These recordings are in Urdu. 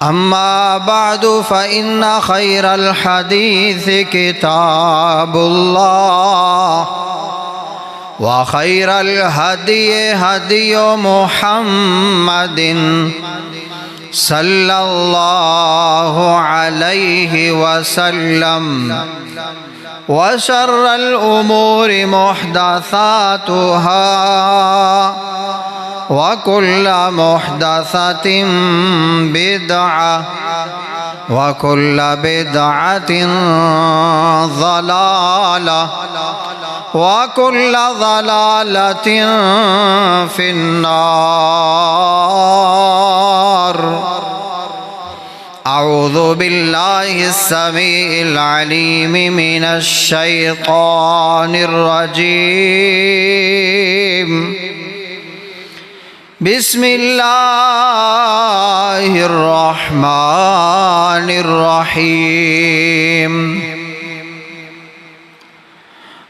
أما بعد فإن خير الحديث كتاب الله وخير الهدي هدي محمد صلى الله عليه وسلم وشر الأمور محدثاتها وكل محدثة بدعة وكل بدعة ضلالة وكل ضلالة في النار. أعوذ بالله السميع العليم من الشيطان الرجيم. بسم الله الرحمن الرحيم.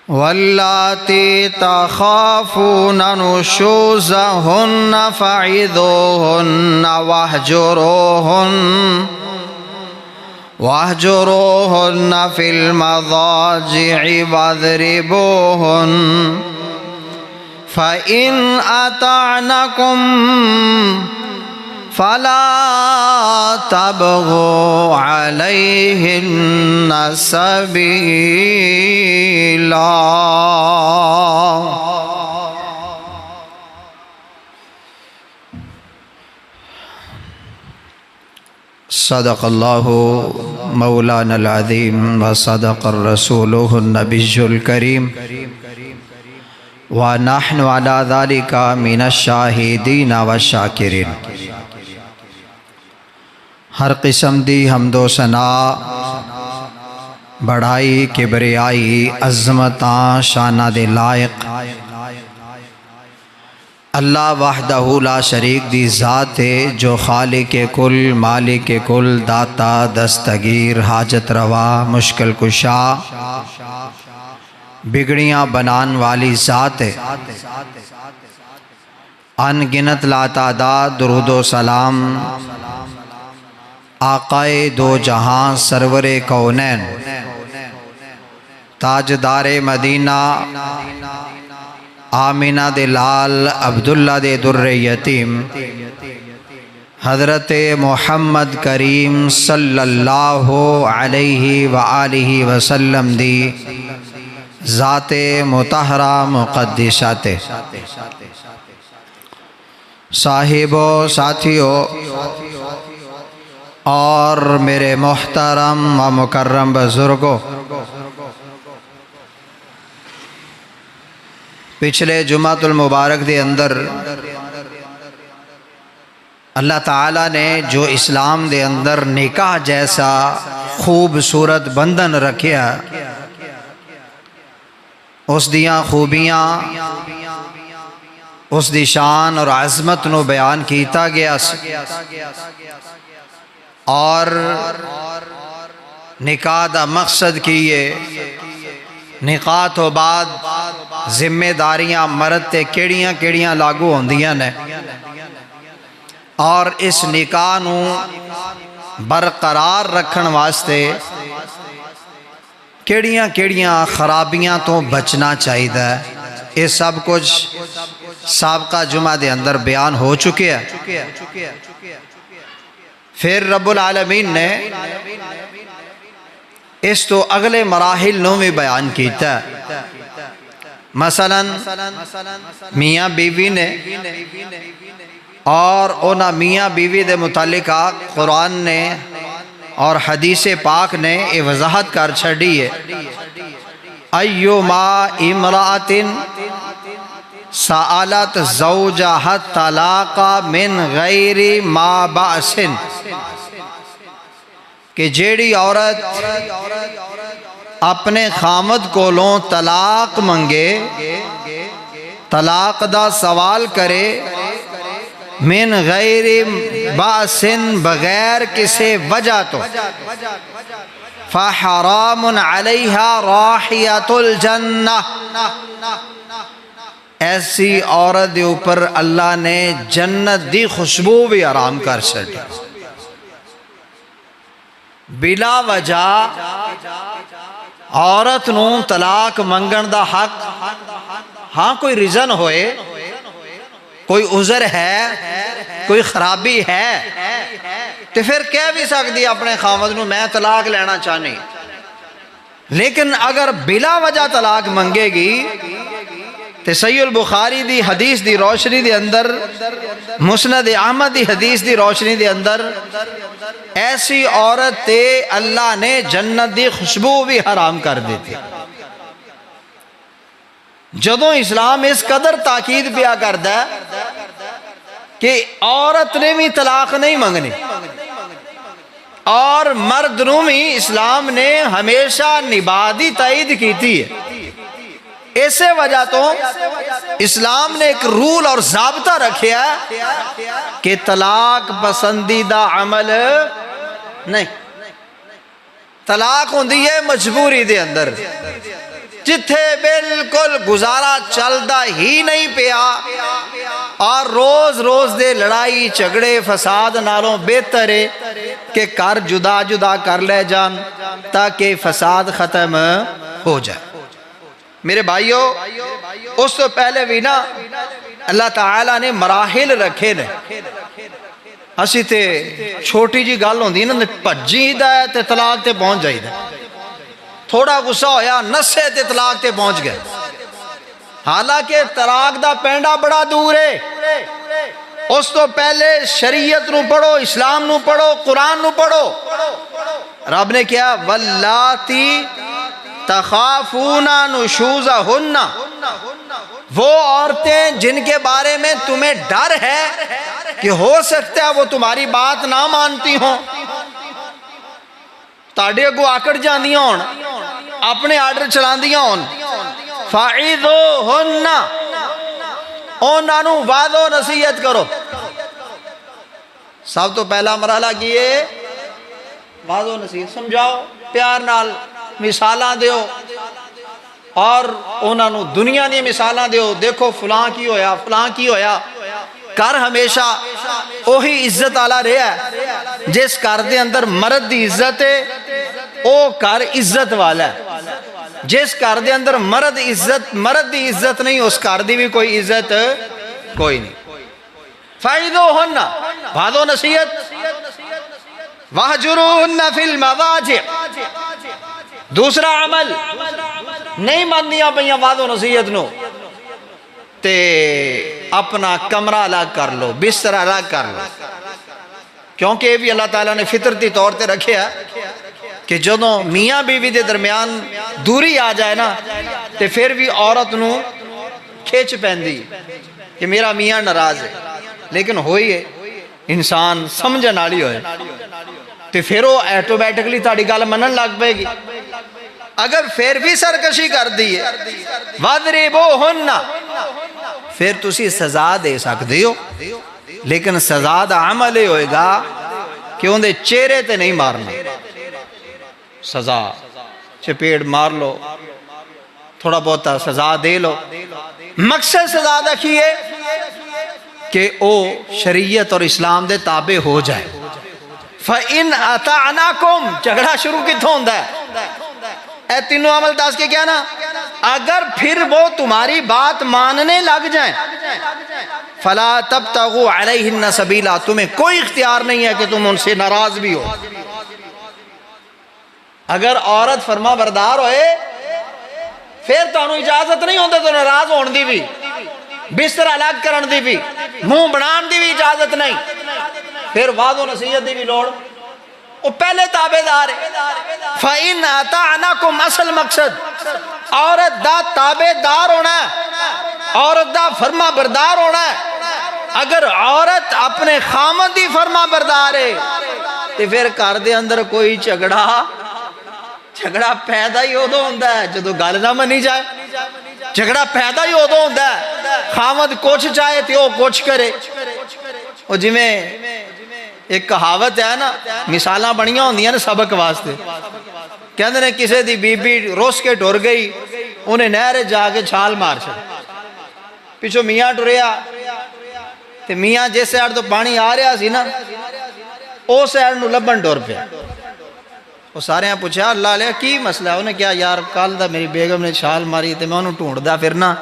واللاتي تخافون نشوزهن فعظوهن واهجروهن في المضاجع واضربوهن فإن أطعنكم فلا تبغوا عليهن سبيلا. صدق اللہ مولانا العظیم وصدق الرسولہ النبی الکریم وَنَحْنُ عَلَى ذَلِكَ مِنَ الشَّاهِدِينَ وَالشَّاكِرِينَ. ہر قسم دی حمد و ثنا، بڑائی کبریائی عظمتاں شانہ دے لائق اللہ وحدہ لا شریک دی ذات ہے، جو خالق کل مالک کل داتا دستگیر حاجت روا مشکل کشا بگڑیاں بنان والی ذات ہے. ان گنت لا تعداد درود و سلام آقائے دو جہاں سرور کونین تاجدار مدینہ آمینہ دے لال عبداللہ دے در یتیم حضرت محمد کریم صلی اللہ علیہ وآلہ وسلم دی ذات مطہرہ مقدسات. صاحبوں، ساتھیوں اور میرے محترم و مکرم بزرگوں، پچھلے جمعۃ المبارک دے اندر اللہ تعالیٰ نے جو اسلام دے اندر نکاح جیسا خوبصورت بندھن رکھیا، اس دیاں خوبیاں اس دی شان اور عظمت نو بیان کیتا گیا اور نکاح دا مقصد کیے نکاح تو بعد ذمہ داریاں مرد تے کیڑیاں کیڑیاں لاگو ہوندیاں نے، اور اس نکاح نو برقرار رکھن واسطے کیڑیاں کیڑیاں خرابیاں تو بچنا چاہیے. یہ سب کچھ سابقہ جمعہ دے اندر بیان ہو چکے ہیں. پھر رب العالمین نے اس تو اگلے مراحل نو بھی بیان کیتا ہے. مثلا میاں بیوی نے اور اونا میاں بیوی دے متعلق قرآن نے اور حدیث پاک نے یہ وضاحت کر چھڑی ہے. ایما امرأۃ سألت زوجها الطلاق من غیر ما بأس، کہ جیڑی عورت اپنے خامد کولوں طلاق منگے، طلاق دا سوال کرے، من غیر باس بغیر کسی وجہ تو، فحرام علیہا راحیۃ الجنہ، ایسی عورت دے اوپر اللہ نے جنت دی خوشبو بھی حرام کر چھڑی. بلا وجہ عورت نو طلاق منگن دا حق ہاں کوئی ریزن ہوئے، کوئی عذر ہے، کوئی خرابی ہے تو پھر کہہ بھی سکتی اپنے خاوند نو میں طلاق لینا چاہنی، لیکن اگر بلا وجہ طلاق منگے گی تے صحیح البخاری دی حدیث دی روشنی دے اندر، مسند احمد دی حدیث دی روشنی دے اندر ایسی عورت تے اللہ نے جنت دی خوشبو بھی حرام کر دیتی۔ جدوں اسلام اس قدر تاکید پیا کردا ہے کہ عورت نے بھی طلاق نہیں منگنی اور مرد نو بھی اسلام نے ہمیشہ نبادی تائید کیتی ہے، اسے وجہ تو اسلام نے ایک رول اور ضابطہ رکھیا ہے کہ طلاق پسندیدہ عمل نہیں، طلاق ہوندی ہے مجبوری دے اندر، جتھے بالکل گزارا چلدا ہی نہیں پیا اور روز روز دے لڑائی جھگڑے فساد نالوں بہتر ہے کہ کر جدا جدا کر لے جان تاکہ فساد ختم ہو جائے۔ میرے بھائیو، اس تو پہلے بھی نا اللہ تعالیٰ نے مراحل رکھے نے، اسی تے چھوٹی جی گل ہوندی نا بھجی دا ہے تے طلاق تے پہنچ جائی دا، تھوڑا غصہ ہویا نسے تے طلاق تے پہنچ گئے، حالانکہ طلاق دا پینڈا بڑا دور ہے۔ اس تو پہلے شریعت نو پڑھو، اسلام نو پڑھو، قرآن نو پڑھو۔ رب نے کیا واللاتی تخافون نشوزہن، وہ عورتیں جن کے بارے میں تمہیں ڈر ہے کہ ہو سکتا ہے وہ تمہاری بات نہ مانتی ہوں، تاڑے کو آکڑ جاندیاں ہون، اپنے آرڈر چلاندیاں ہون، فَعِذُوهُنَّ، انہوں وعد و نصیحت کرو۔ سب تو پہلا مرحلہ کیے وعد و نصیحت، سمجھاؤ پیار نال، مثالاں دیو اور انہوں دنیا دی مثالاں دیو، دیکھو فلاں کی ہویا فلاں کی ہویا۔ کر ہمیشہ وہی عزت آلہ رہا ہے، جس کر دے اندر مرد دی عزت ہے او کر عزت والا ہے، جس کر دے اندر مرد دی عزت نہیں اس کر دی بھی کوئی عزت کوئی نہیں۔ فَعِذُوهُنَّ، وعد و نصیحت، وَاهْجُرُوهُنَّ فِي الْمَضَاجِعِ، دوسرا عمل نہیں ماننیاں پئیاں وعد و نصیحت نو تے اپنا کمرہ الگ کر لو، بستر الگ کر لو، کیونکہ یہ بھی اللہ تعالیٰ نے فطرتی طور تے رکھیا کہ جدوں میاں بیوی دے درمیان دوری آ جائے نا تے پھر بھی عورت نو کھیچ پہندی کہ میرا میاں ناراض ہے، لیکن ہوئی ہے انسان سمجھن والی ہوئے تے پھر وہ ایٹومیٹکلی تاڑی گل منن لگ پے گی۔ اگر پھر بھی سرکشی کر دیئے وَاضْرِبُوهُنَّ، پھر تسی سزا دے سکتے ہو، لیکن سزا دا عمل ہی ہوئے گا کہ انہیں چہرے تے نہیں مارنا، سزا چپیڑ مار لو، تھوڑا بہتا سزا دے لو، مقصد سزا دا کیے کہ او شریعت اور اسلام دے تابع ہو جائے۔ فَإِنْ أَطَعْنَاكُمْ، جھگڑا شروع کتوں ہوندہ ہے؟ اے تینوں عمل دس کے کیا نا، اگر پھر وہ تمہاری بات ماننے لگ جائیں فَلَا تَبْتَغُوا عَلَيْهِنَّ سَبِيلًا، تمہیں کوئی اختیار نہیں ہے کہ تم ان سے ناراض بھی ہو۔ اگر عورت فرما بردار ہوئے پھر تانوں اجازت نہیں ہوندے تو ناراض ہون دی بھی، بستر الگ کرن دی بھی، منہ بنان دی بھی اجازت نہیں، پھر وعد و نصیحت دی بھی لوڑ، وہ پہلے تابع دار ہے۔ فَإِنْ أَطَعْنَاكُمْ، اصل مقصد عورت دا تابع دار ہونا ہے، عورت دا فرما بردار ہونا ہے۔ اگر عورت اپنے خامد دی فرما بردار ہے تو پھر کر دے اندر کوئی جھگڑا پیدا ہی ادو ہوندہ ہے جدو گل نہ منی جائے، جھگڑا پیدا ہی ادو ہوندہ ہے خامد کچھ چاہے تو وہ کچھ کرے۔ وہ جی میں ایک کہاوت ہے نا، مثالاں بڑیاں ہوندیاں نا سبق واسطے، کہندے نے کسے دی بی بی روس کے ٹر گئی، انہیں نہر جا کے چھال مار چھڑ، پیچھو میاں ٹریا تے میاں جس سائڈ تو پانی آ رہا سی نا او سائڈ نو لبن ٹر پیا، وہ سارے پوچھا اللہ علیہ کی مسئلہ ہے؟ انہیں کیا یار کل دا میری بیگم نے چھال ماری تے میں انہوں ڈھونڈدا پھرنا.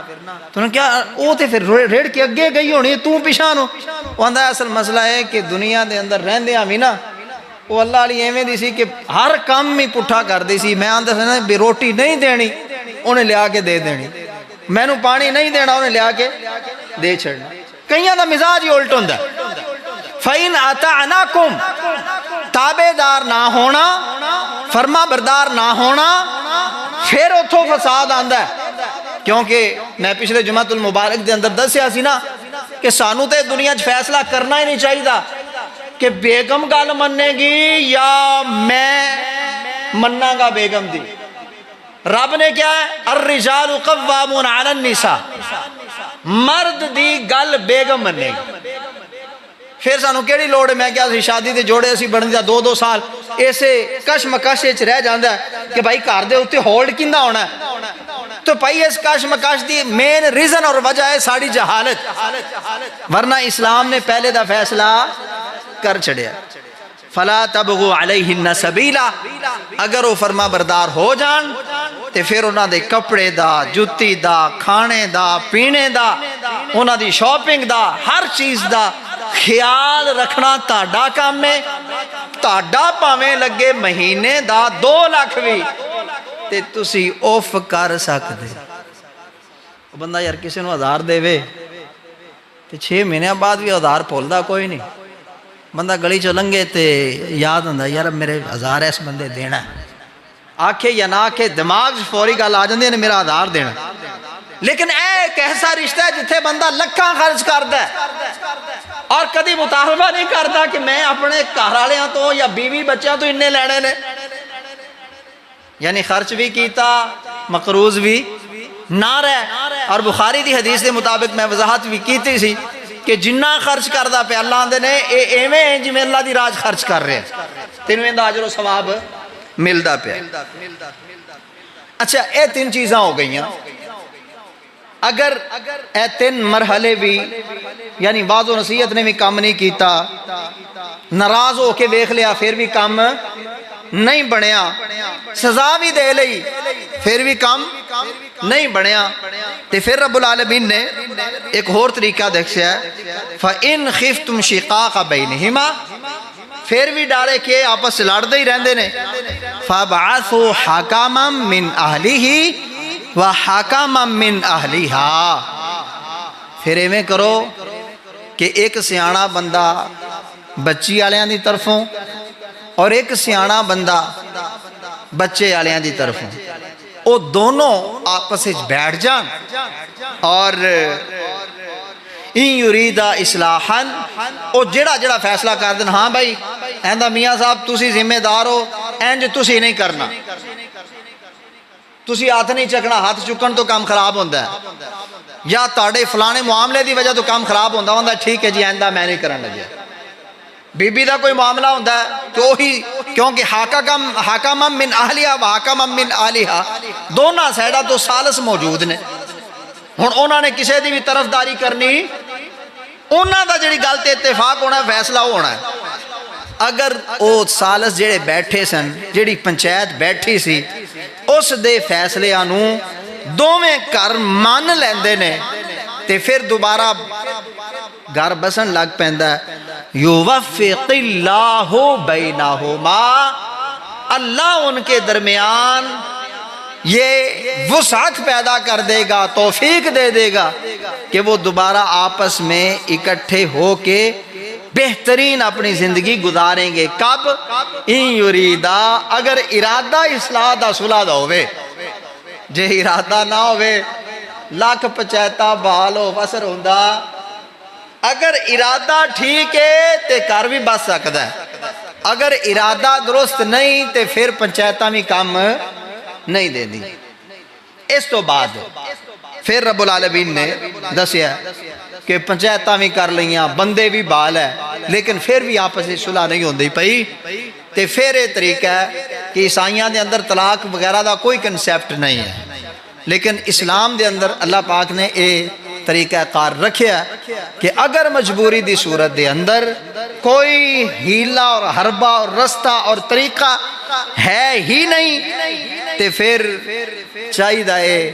تو انہوں نے کیا وہ تے پھر ریڑ کے اگے گئی ہونی تو پیچھے نو. وہ آندا اصل مسئلہ ہے کہ دنیا دے اندر رہندیاں وی نا وہ اللہ علی ایویں دی سی کہ ہر کام ہی پٹھا کر دی سی. میں آندا سی بھی روٹی نہیں دینی انہیں لیا کے دے دینی, مینوں پانی نہیں دینا انہیں لیا کے دے چھڑنا. کئیاں دا مزاج ہی الٹ ہوندا. فَإِنْ أَطَعْنَاكُمْ تابع دار نہ ہونا, فرما بردار نہ ہونا, پھر اتھوں فساد آندا ہے. کیونکہ میں پچھلے جمعۃ المبارک دے اندر دسیا سی نا کہ سانو تے دنیا چ فیصلہ کرنا ہی نہیں چاہیے کہ بیگم گل مننے گی یا میں مننا گا بیگم دی. رب نے کیا ہے الرجال قوامون علی النساء, مرد دی گل بیگم مننے گی. پھر سانو کیڑی لوڑ ہے, میں کیا سی شادی دے جوڑے اسی بڑھن دا 2-2 سال ایسے کش مکش وچ رہ جاندا ہے کہ بھائی گھر دے اوتے ہولڈ کیندا ہونا ہے. تو بھائی اس کش مکش دی مین ریزن اور وجہ ہے ساڑی جہالت, ورنہ اسلام نے پہلے دا فیصلہ کر چھڑیا. فلا تبغوا علیہن سبیلا, اگر وہ فرما بردار ہو جان تے پھر انہاں دے کپڑے دا, جُتی دا, کھانے دا, پینے دا, انہاں دی شاپنگ دا, ہر چیز دا خیال رکھنا تہاڈا کام ہے. تہاڈا پاویں لگے مہینے دا 2 لاکھ بھی تے تسی اوف کر سکدے. بندہ یار کسی نو 1000 دے وے تے 6 مہینے بعد بھی 1000 بھولدا کوئی نہیں. بندہ گلی چ لنگے تے یاد ہوندا یار میرے 1000 اس بندے دینا ہے, آکھے یا نہ آکھے دماغ فوری گل آ جاندی ہے میرا 1000 دینا. لیکن اے ایک ایسا رشتہ ہے جتھے بندہ لکھاں خرچ کردا ہے اور کدی مطالبہ نہیں کرتا کہ میں اپنے گھر والیاں تو یا بیوی بچیاں تو اننے لینے نے. یعنی خرچ بھی کیتا مقروض بھی نہ رہ. اور بخاری دی حدیث دے مطابق میں وضاحت بھی کیتی سی کہ جنہ خرچ کردا پہ اللہ آندے نے اے ایویں جی میں اللہ دی راج خرچ کر رہے ہیں, تینوں ایندا اجر و ثواب ملدا پیا. اچھا اے 3 چیزاں ہو گئیاں. اگر اے 3 مرحلے بھی یعنی واضح و نصیحت نے بھی کام نہیں کیتا, ناراض ہو کے دیکھ لیا پھر بھی کام نہیں بنیا, سزا بھی دے لئی پھر بھی کام نہیں بنیا, تے پھر رب العالمین نے ایک اور طریقہ دکھیا ہے فَإِنْ خِفْتُمْ شِقَاقَ بَيْنِهِمَا, پھر بھی ڈالے کہ آپس سے لڑتے ہی رہندے نے فَبْعَثُوا حَكَمًا مِّنْ أَهْلِهِ وَحَكَمًا مِّنْ أَهْلِهَا. پھر ایویں کرو کہ ایک سیاںا بندہ بچی والیاں دی طرفوں اور ایک سیاںا بندہ بچے والیاں دی طرفوں, وہ دونوں آپس وچ بیٹھ جان اور ان یریدا اصلاحا, وہ جڑا فیصلہ کر دین ہاں بھائی ایندا میاں صاحب تسی ذمہ دار ہو, انج تسی نہیں کرنا, تسی ہاتھ نہیں چکنا, ہاتھ چکن تو کام خراب ہوتا ہے, یا تاڑے فلانے معاملے دی وجہ تو کام خراب ہوتا ہے, ٹھیک ہے جی آئندہ میں نہیں کرن لگیا. بی بی دا کوئی معاملہ ہوتا ہے تو وہی کیونکہ حاکم من اہلیہ و حاکم من آلیہ دونوں سائڈہ تو سالس موجود نے. ہن انہوں نے کسی دی بھی طرفداری کرنی, انہوں دا جڑی گل تے اتفاق ہونا فیصلہ ہونا ہے. اگر او سالس جڑے بیٹھے سن, جڑی پنچایت بیٹھی سی, اس دے فیصلے آنو دوویں کر مان لیندے نے تے پھر دوبارہ گھر بسن لگ پیندا ہے. یوفق اللہ بینہما, اللہ ان کے درمیان یہ وسعت پیدا کر دے گا, توفیق دے دے گا کہ وہ دوبارہ آپس میں اکٹھے ہو کے بہترین اپنی زندگی گزاریں گے. کب؟ ان یریدا, اگر ارادہ اصلاح دا صلح دا ہوئے. جے ارادہ نہ ہوئے لاکھ پنچایتاں بحال ہو وسر ہوندا, اگر ارادہ ٹھیک ہے تے کر بھی بس سکتا ہے, اگر ارادہ درست نہیں تے پھر پنچایتاں بھی کام نہیں دے دی. اس تو بعد پھر رب العالمین نے دسیا کہ پنچایتاں بھی کر لیاں, بندے بھی بال ہے, لیکن پھر بھی آپس میں صلح نہیں ہوندی پئی. تے پھر یہ طریقہ ہے کہ عیسائیاں دے اندر طلاق وغیرہ دا کوئی کنسیپٹ نہیں ہے, لیکن اسلام دے اندر اللہ پاک نے طریقہ کار رکھیا کہ اگر مجبوری دی صورت دے اندر کوئی ہیلا اور حربہ اور رستہ اور طریقہ ہے ہی نہیں تے پھر چاہیے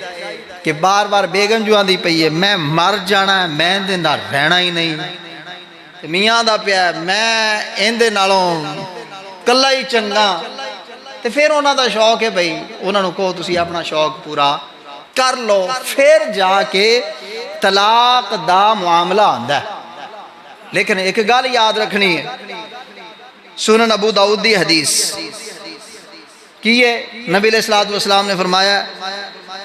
کہ بار بار بیگم جو آندی پئی ہے میں مر جانا ہے، میں اندے نال رہنا ہی نہیں، میاں دا پیا میں اندے نالوں کلا ہی چنگا، تے پھر انہاں دا شوق ہے بھئی انہاں نوں کہو تسی اپنا شوق پورا کر لو، پھر جا کے طلاق دا معاملہ آندا ہے۔ لیکن ایک گل یاد رکھنی ہے، سنن ابو داؤد دی حدیث کی ہے، نبی علیہ الصلوۃ والسلام نے فرمایا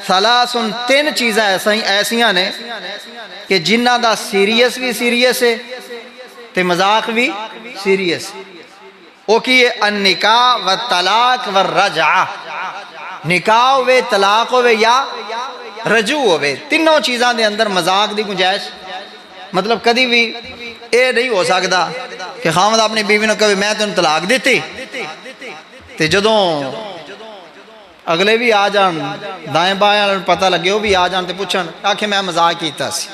ثلاثن تین چیزیں ایسیاں نے کہ جنہ دا سیریس بھی سیریس ہے تے مذاق بھی سیریس ہے۔ وہ کی ہے النکاح والطلاق والرجعہ، نکاح ہوئے طلاق ہوئے یا رجوع ہوئے، تینوں چیزاں دے اندر مذاق دی گنجائش، مطلب کدی بھی اے نہیں ہو سکتا کہ خاوند اپنی بیوی نے کہے میں تینوں طلاق دیتی تے جدوں اگلے بھی آ جان دائیں بائیں پتہ لگے وہ بھی آ جان تے پوچھن آکھے میں مذاق کیتا سی،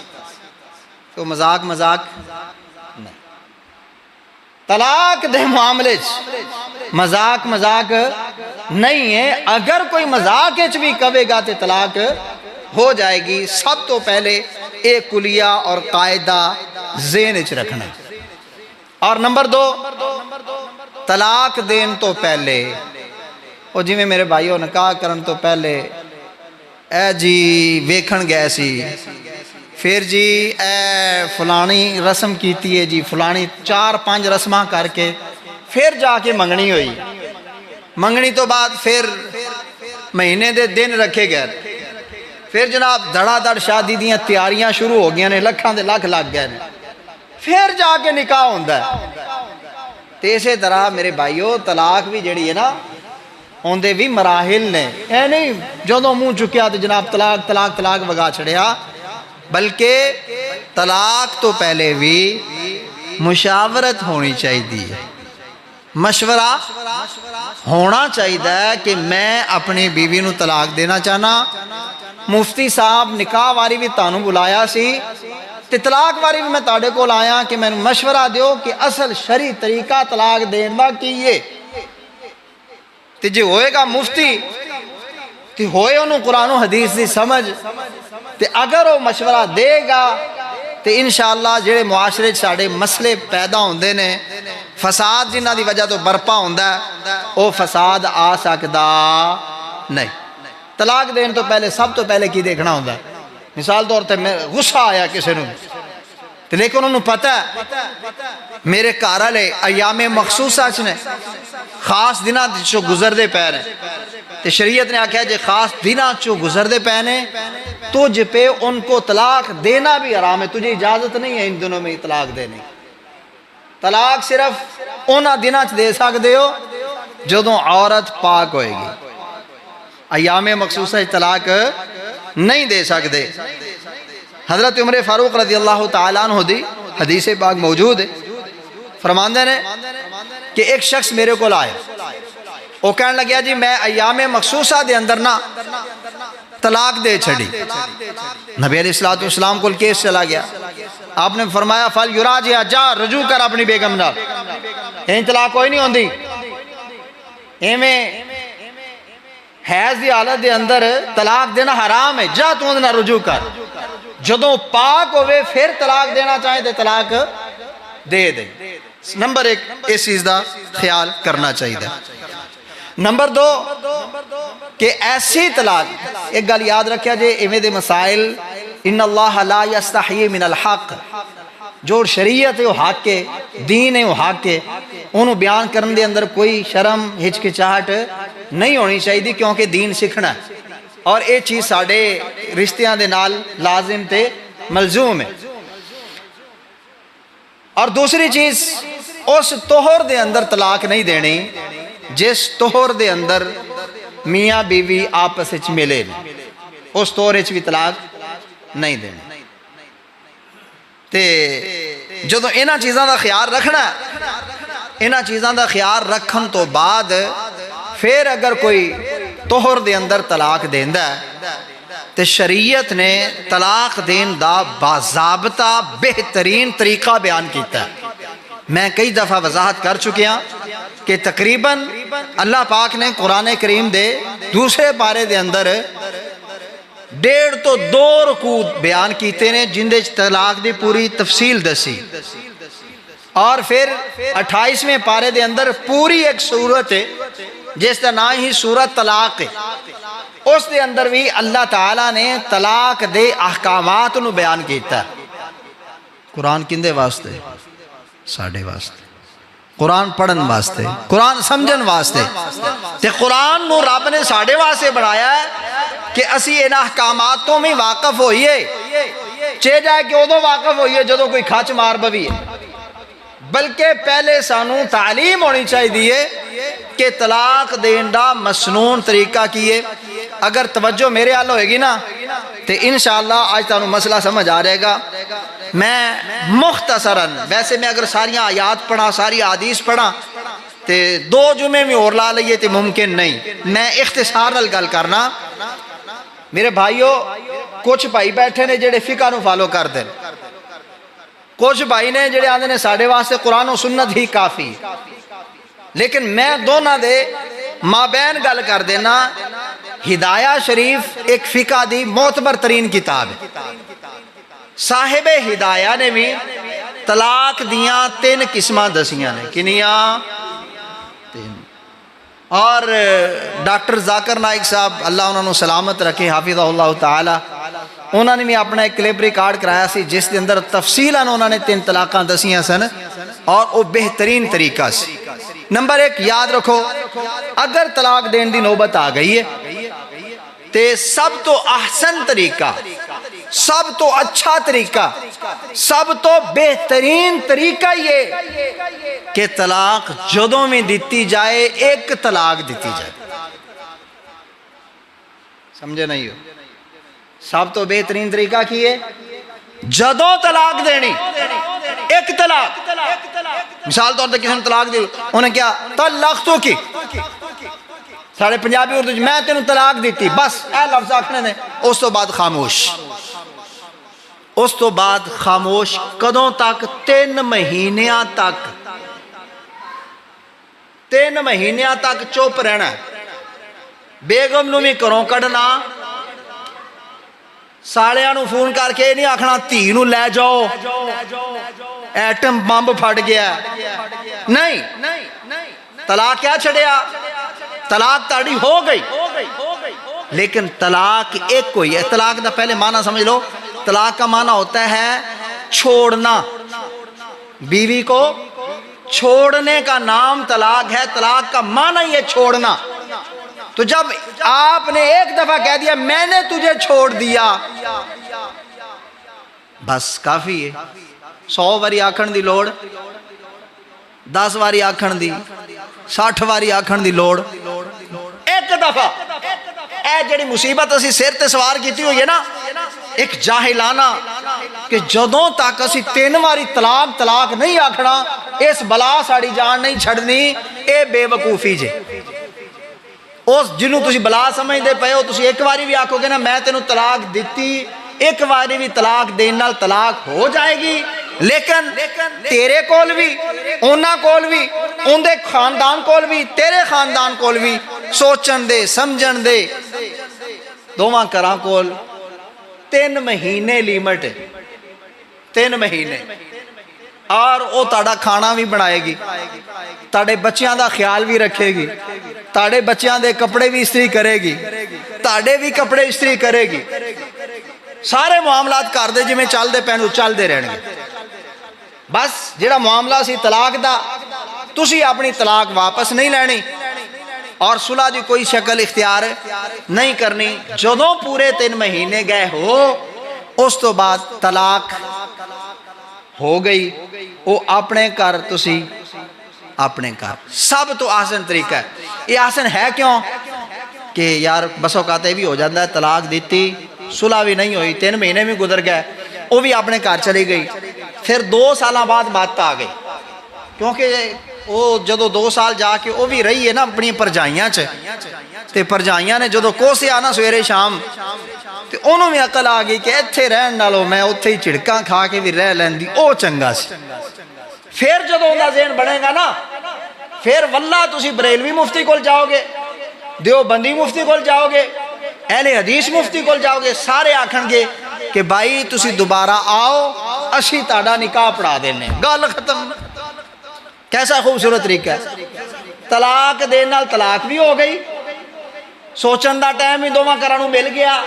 تو مذاق نہیں۔ طلاق دے معاملے مذاق نہیں ہے، اگر کوئی مذاق اچ بھی کہے گا تے طلاق ہو جائے گی۔ سب تو پہلے ایک کلیہ اور قاعدہ ذہن اچ رکھنا، اور نمبر 2 طلاق دین تو پہلے اور جی میں میرے بھائیوں نکاح کرن تو پہلے اے جی ویکھن گئے سی، پھر جی اے فلانی رسم کیتی ہے جی، فلانی 4-5 رسماں کر کے پھر جا کے منگنی ہوئی، منگنی تو بعد پھر مہینے دے دن رکھے گئے، پھر جناب دھڑا دھڑ شادی دیاں تیاریاں شروع ہو گیا نے، لکھاں دے لکھ لگ گئے نے، پھر جا کے نکاح ہوندا ہے۔ تے اسی طرح میرے بھائیوں طلاق بھی جڑی ہے نا ہوندے بھی مراحل نے، اے نہیں جدوں منہ چکیا تو جناب طلاق طلاق طلاق وگا چھڑیا، بلکہ طلاق تو پہلے بھی مشاورت ہونی چاہیے، مشورہ ہونا چاہیے کہ میں اپنی بیوی نو طلاق دینا چاہنا، مفتی صاحب نکاح واری بھی تانوں بلایا سی تے طلاق واری بھی میں تاڑے کو لایا کہ میں مشورہ دیو کہ اصل شرعی طریقہ طلاق دین دا کی ہے، تے جے ہوئے گا مفتی تے ہوئے انہوں قرآن و حدیث دی سمجھ، تے اگر وہ مشورہ دے گا تے انشاءاللہ جڑے معاشرے ساڑے مسئلے پیدا ہوندے نے، فساد جنہ دی وجہ تو برپا ہوندا ہے، وہ فساد آ سکدا نہیں۔ طلاق دین تو پہلے سب تو پہلے کی دیکھنا ہوندا ہے، مثال طور تے میں غصہ آیا کسی نوں لیکن انہوں پتہ ہے میرے گھر والے ایام مخصوصہ نے خاص دنوں چوں گزردے پے نے، تے شریعت نے آکھیا جے خاص دنوں چوں گزردے پے نے تجھ پہ ان کو طلاق دینا بھی حرام ہے، تجھے اجازت نہیں ہے ان دنوں میں طلاق دینے، طلاق صرف انہاں دنوں چ دے سکدے ہو جدوں عورت پاک ہوئے گی، ایام مخصوصہ طلاق نہیں دے سکدے۔ حضرت عمر فاروق رضی اللہ تعالیٰ عنہ دی حدیث پاک موجود ہے، فرماندے نے کہ ایک شخص میرے کو لائے، وہ کہنے لگیا جی میں ایام مخصوصہ دے اندر نا طلاق دے چھڑی، نبی علیہ السلام کو کیس چلا گیا، آپ نے فرمایا فل یراجع، جا رجوع کر اپنی بیگم نال، این طلاق کوئی نہیں ہوندی، ایویں حیض دی حالت دے اندر طلاق دینا حرام ہے، جا تو اندر رجوع کر، جدوں پاک ہوئے پھر طلاق دینا چاہے تو طلاق دے دے۔ نمبر 1 اس چیز دا خیال کرنا چاہیے۔ نمبر 2 کہ ایسی طلاق، ایک گل یاد رکھیا جے ایویں دے مسائل، ان اللہ لا یستحیی من الحق، جو شریعت ہے وہ حق ہے، دین ہے وہ حق ہے، انہوں بیان کرنے دے اندر کوئی شرم ہچکچاہٹ نہیں ہونی چاہیے، کیونکہ دین سکھنا ہے اور یہ چیز ساڑے رشتیاں دے نال لازم تے ملزوم ہے۔ اور دوسری چیز اس توہر دے اندر طلاق نہیں دینی جس توہر دے اندر میاں بیوی آپس وچ ملے، اس توہر وچ بھی طلاق نہیں دینی۔ تے جدوں انہاں چیزاں دا خیال رکھنا ہے، انہاں چیزاں دا خیال رکھن تو بعد پھر اگر کوئی توہر دے اندر طلاق دیندا ہے تے شریعت نے طلاق دین دا باضابطہ بہترین طریقہ بیان کیتا ہے۔ میں کئی دفعہ وضاحت کر چکیا کہ تقریباً اللہ پاک نے قرآن کریم دے دوسرے پارے دے اندر 1.5 تو 2 رکوع بیان کیتے نے جن دے طلاق دی پوری تفصیل دسی، اور پھر 28ویں پارے دے اندر پوری ایک سورت ہے جس کا نام ہی سورت طلاق ہے، اس دے اندر بھی اللہ تعالیٰ نے طلاق دے احکامات نو بیان کیتا ہے۔ قرآن کندے واسطے؟ ساڑھے واسطے، قرآن پڑھن واسطے، قرآن سمجھن واسطے، تے قرآن نو رب نے ساڑھے واسطے بڑھایا ہے کہ اسی ان احکاماتوں میں واقف ہوئیے، چاہے جائے کہ ادو واقف ہوئیے جدو کوئی کھچ مار بوی ہے، بلکہ پہلے سانو تعلیم ہونی چاہیے کہ طلاق دین دا مسنون طریقہ کیے۔ اگر توجہ میرے حال ہوئے گی نا تو انشاءاللہ آج تانوں مسئلہ سمجھ آ رہے گا۔ میں مختصراً، ویسے میں اگر ساری آیات پڑھا، ساری حدیث پڑھا تو 2 جمعے میں اور لا لئیے تو ممکن نہیں، میں اختصار نال گل کرنا۔ میرے بھائیو، کچھ بھائی بیٹھے نے جڑے فقہ نو فالو کر دیں، کچھ بھائی نے جڑے آندے نے ساڑھے واسطے قرآن و سنت ہی کافی، لیکن میں دونوں دے مابین گل کر دینا۔ ہدایہ شریف ایک فقہ دی معتبر ترین کتاب ہے، صاحب ہدایہ نے بھی طلاق دیاں 3 قسمہ دسیاں نے، کنیاں 3۔ اور ڈاکٹر ذاکر نائک صاحب اللہ انہوں نے سلامت رکھے حافظہ اللہ تعالی، انہوں نے بھی اپنا ایک کلپ ریکارڈ کرایا سی جس کے اندر تفصیلاً انہوں نے 3 طلاقاں دسیاں سن، اور وہ بہترین طریقہ سی۔ نمبر 1 یاد رکھو، اگر طلاق دین دی نوبت آ گئی ہے تے سب تو احسن طریقہ، سب تو اچھا طریقہ، سب تو بہترین طریقہ یہ کہ طلاق جدوں میں دیتی جائے، ایک طلاق دیتی جائے۔ سمجھے نہیں ہو؟ سب تو بہترین طریقہ کی ہے جدوں طلاق دینی، ایک طلاق۔ مثال طور پر کسی نے طلاق دی، انہیں کیا طلقتو کی، سارے پنجابی اردو میں تینوں طلاق دیتی، بس اے لفظ آکھنے نے، اس تو بعد خاموش۔ اس تو بعد خاموش کدوں تک؟ 3 مہینیاں تک، 3 مہینیاں تک چپ رہنا ہے۔ بیگم نو بھی کروں کڑنا، ساڑیاں نو فون کر کے نہیں آکھنا تھی نو لے جاؤ ایٹم بمب پھٹ گیا، نہیں، طلاق کیا چھڑیا؟ طلاق تاڑی ہو گئی، لیکن طلاق ایک کوئی ہے۔ طلاق دا پہلے معنی سمجھ لو، طلاق کا معنی ہوتا ہے چھوڑنا، بیوی کو چھوڑنے کا نام طلاق ہے۔ طلاق کا معنی یہ چھوڑنا۔ تو جب آپ نے ایک دفعہ کہہ دیا میں نے تجھے چھوڑ دیا، بس کافی ہے۔ 100 واری آکھن دی لوڑ، 10 واری آکھن دی، 60 واری آکھن دی لوڑ، ایک دفعہ۔ اے جڑی مصیبت اسی سر تے سوار کیتی ہوئی ہے نا، ایک جاہلانہ کہ جدوں تک اسی 3 واری طلاق طلاق نہیں آکھنا، اس بلا ساڑی جان نہیں چھڑنی، اے بے وقوفی جے۔ اس جنہوں تسی بلا سمجھ دے پئے ہو، تسی ایک واری بھی آکھو گے نا میں تینوں طلاق دیتی، ایک واری بھی طلاق دینال طلاق ہو جائے گی، لیکن تیرے کول بھی، اونا کول بھی، ان دے خاندان کول بھی، تیرے خاندان کول بھی سوچن دے، سمجھن دے، دوواں کراں کول 3 مہینے لیمٹ ہے، 3 مہینے۔ اور وہ تاڑا کھانا بھی بنائے گی، تاڑے بچیاں دا خیال بھی رکھے گی، تاڑے بچیاں دے کپڑے بھی استری کرے گی، تاڑے بھی کپڑے استری کرے گی، سارے معاملات کر دے جی میں چل دے پہنو چل دے رہنے گے۔ بس جڑا معاملہ سی طلاق دا، تسی اپنی طلاق واپس نہیں لینی اور صلح دی کوئی شکل اختیار نہیں کرنی۔ جدوں پورے 3 مہینے گئے ہو، اس تو بعد طلاق ہو گئی، وہ اپنے کر تسی اپنے کر۔ سب تو آسان طریقہ ہے۔ یہ آسان ہے کیوں کہ یار بس اوقات بھی ہو جاتا ہے، طلاق دیتی، صلح بھی نہیں ہوئی، 3 مہینے بھی گزر گئے، وہ بھی اپنے گھر چلی گئی، پھر 2 سالہ بعد بات آ گئی، کیونکہ وہ جدو 2 سال جا کے وہ بھی رہی ہے نا اپنی پرجائیاں تے پرجائیاں نے جدو کوسے آنا سویرے شام تو انہوں بھی عقل آ گئی کہ اتھے رہن نالو میں اتھے ہی چڑکاں کھا کے بھی رہ لیندی او چنگا سی. پھر جدوں دا ذہن بنے گا نا پھر واللہ تسی بریلوی مفتی کول جاؤ گے, دیوبندی مفتی کول جاؤ گے, اہل حدیث مفتی کول جاؤ گے, سارے آکھن گے کہ بھائی تسی دوبارہ آؤ اسی تاڑا نکاح پڑھا دینے. گل ختم. کیسا خوبصورت طریقہ ہے. طلاق دین نال طلاق بھی ہو گئی, سوچن دا ٹائم ہی دوواں گھراں نوں مل گیا,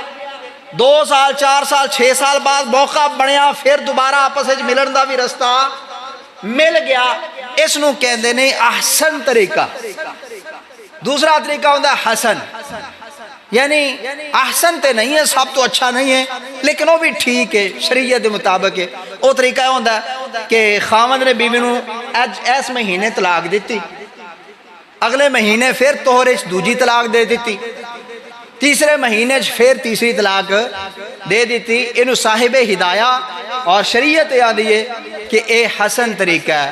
2 سال 4 سال 6 سال بعد موقع بنیا, پھر دوبارہ آپس وچ ملن دا بھی رستہ مل گیا. اس نوں کہندے نے احسن طریقہ. دوسرا طریقہ ہوندا ہے حسن, یعنی احسن تے نہیں ہے, سب تو اچھا نہیں ہے لیکن وہ بھی ٹھیک ہے, شریعت دے مطابق ہے. وہ طریقہ ہوندا ہے کہ خاوند نے بیوی نوں اس مہینے طلاق دیتی, اگلے مہینے پھر توہرے دوجی طلاق دے دیتی, تیسرے مہینے پھر تیسری طلاق دے دیتی. انہوں صاحب ہدایہ اور شریعت یاد ہے کہ اے حسن طریقہ ہے,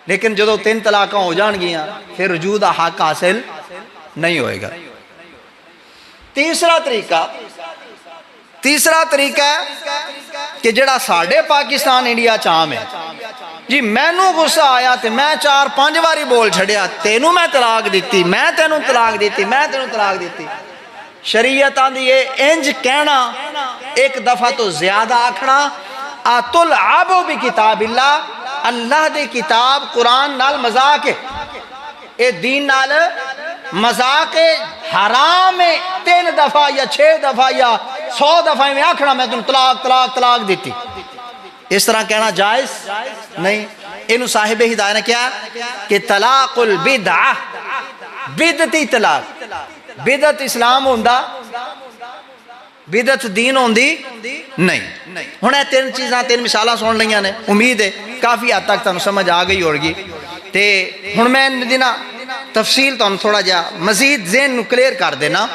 لیکن جدو 3 طلاقاں ہو جان گیا پھر رجوع دا حق حاصل نہیں ہوئے گا. تیسرا طریقہ ہے کہ جڑا ساڑھے پاکستان انڈیا چام ہے, جی میں نو غصہ آیا تے میں 4-5 باری بول چھڑیا, تینوں میں طلاق دیتی, میں تینوں طلاق دیتی, میں تینوں طلاق دیتی. شریعت آندی ہے انج کہنا ایک دفعہ تو زیادہ آکھنا. اتلعبوا بکتاب اللہ, اللہ دی کتاب قرآن نال مذاق ہے, اے دین نال مذاق حرام ہے. 3 دفعہ یا 6 دفعہ یا 100 دفعہ میں آکھنا میں تم طلاق دیتی. اس طرح کہنا جائز نہیں. انہوں صاحب ہدایہ نے کیا کہ طلاق البدعہ, بدعتی طلاق. بدعت اسلام ہوندا, بدعت دین ہوندی نہیں. ہن اے 3 چیزاں 3 مثالاں سن لئیاں نے, امید ہے کافی حد تک تانوں سمجھ آ گئی ہوگی. تے ہن میں دینا تفصیل تانوں تھوڑا جا مزید ذہن نو کلیئر کر دینا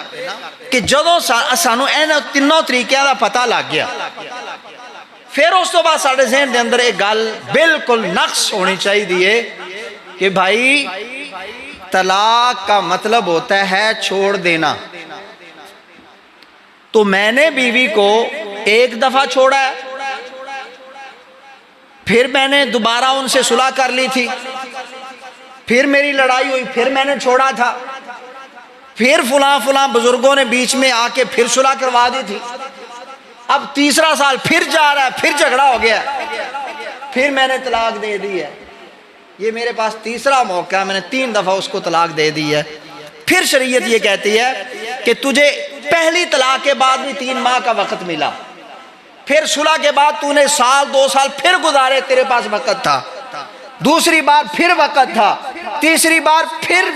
کہ جدوں سانوں انہاں تینوں طریقیاں دا پتہ لگ گیا, پھر اس تو بعد ساڑھے ذہن دے اندر ایک گل بالکل نقص ہونی چاہیے کہ بھائی طلاق کا مطلب ہوتا ہے چھوڑ دینا. تو میں نے بیوی کو 1 دفعہ چھوڑا ہے, پھر میں نے دوبارہ ان سے صلح کر لی تھی, پھر میری لڑائی ہوئی, پھر میں نے چھوڑا تھا, پھر فلاں بزرگوں نے بیچ میں آ کے پھر صلح کروا دی تھی, اب تیسرا سال پھر جا رہا ہے, پھر جھگڑا ہو گیا, پھر میں نے طلاق دے دی ہے. یہ میرے پاس تیسرا موقع ہے, میں نے 3 دفعہ اس کو طلاق دے دی ہے. پھر شریعت یہ کہتی ہے کہ تجھے پہلی طلاق کے بعد بھی 3 ماہ کا وقت ملا, پھر صلح کے بعد تو نے 1-2 سال پھر گزارے, تیرے پاس وقت تھا, دوسری بار پھر وقت تھا, تیسری بار پھر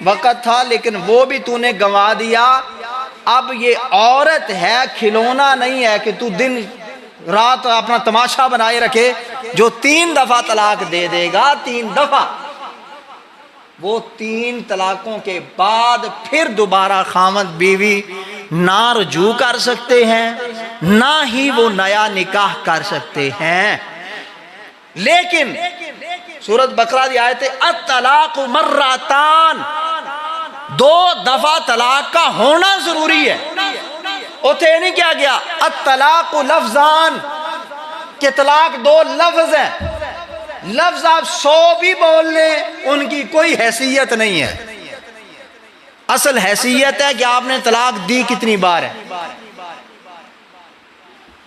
وقت تھا, لیکن وہ بھی تو نے گنوا دیا. اب یہ عورت ہے, کھلونا نہیں ہے کہ تو دن رات اپنا تماشا بنائے رکھے. جو 3 دفعہ طلاق دے دے گا 3 دفعہ, وہ 3 طلاقوں کے بعد پھر دوبارہ خاوند بیوی نہ رجوع کر سکتے ہیں, نہ ہی وہ نیا نکاح کر سکتے ہیں. لیکن سورۃ بقرہ دی آیت ہے الطلاق مرتان, 2 دفعہ طلاق کا ہونا ضروری ہے. اتھے نہیں کیا گیا الطلاق لفظان کہ طلاق 2 لفظ ہیں. لفظ آپ 100 بھی بول لیں ان کی کوئی حیثیت نہیں ہے. اصل حیثیت ہے کہ آپ نے طلاق دی کتنی بار ہے.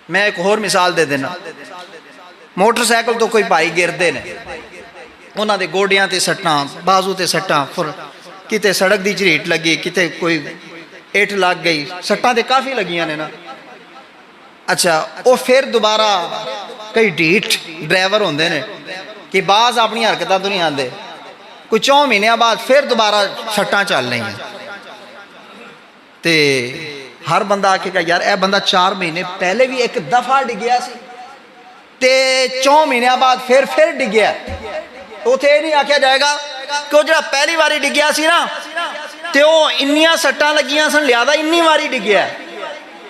میں ایک اور مثال دے دینا. موٹر سائیکل تو کوئی بھائی گردے نے, انہاں دے گوڑیاں تے سٹاں, بازو تے سٹاں, کتے سڑک دی جریٹ لگی, کتے کوئی ایٹ لگ گئی, سٹاں تے کافی لگیاں نے نا. اچھا وہ پھر دوبارہ کئی ڈیٹ ڈرائیور ہوندے نے کہ بعض اپنی حرکتاں تو نہیں آندے, کوئی 4 مہینے بعد پھر دوبارہ سٹاں چل رہی ہیں. تے ہر بندہ آکے کہا یار اے بندہ 4 مہینے پہلے بھی ایک دفعہ ڈگیا سی تے 4 مہینے بعد پھر ڈگیا. تو اتھے نہیں آکھیا جائے گا کہ وہ جڑا پہلی واری ڈگیا سی نا تے وہ انیاں سٹاں لگیاں سن لہذا انی واری ڈگیا ہے.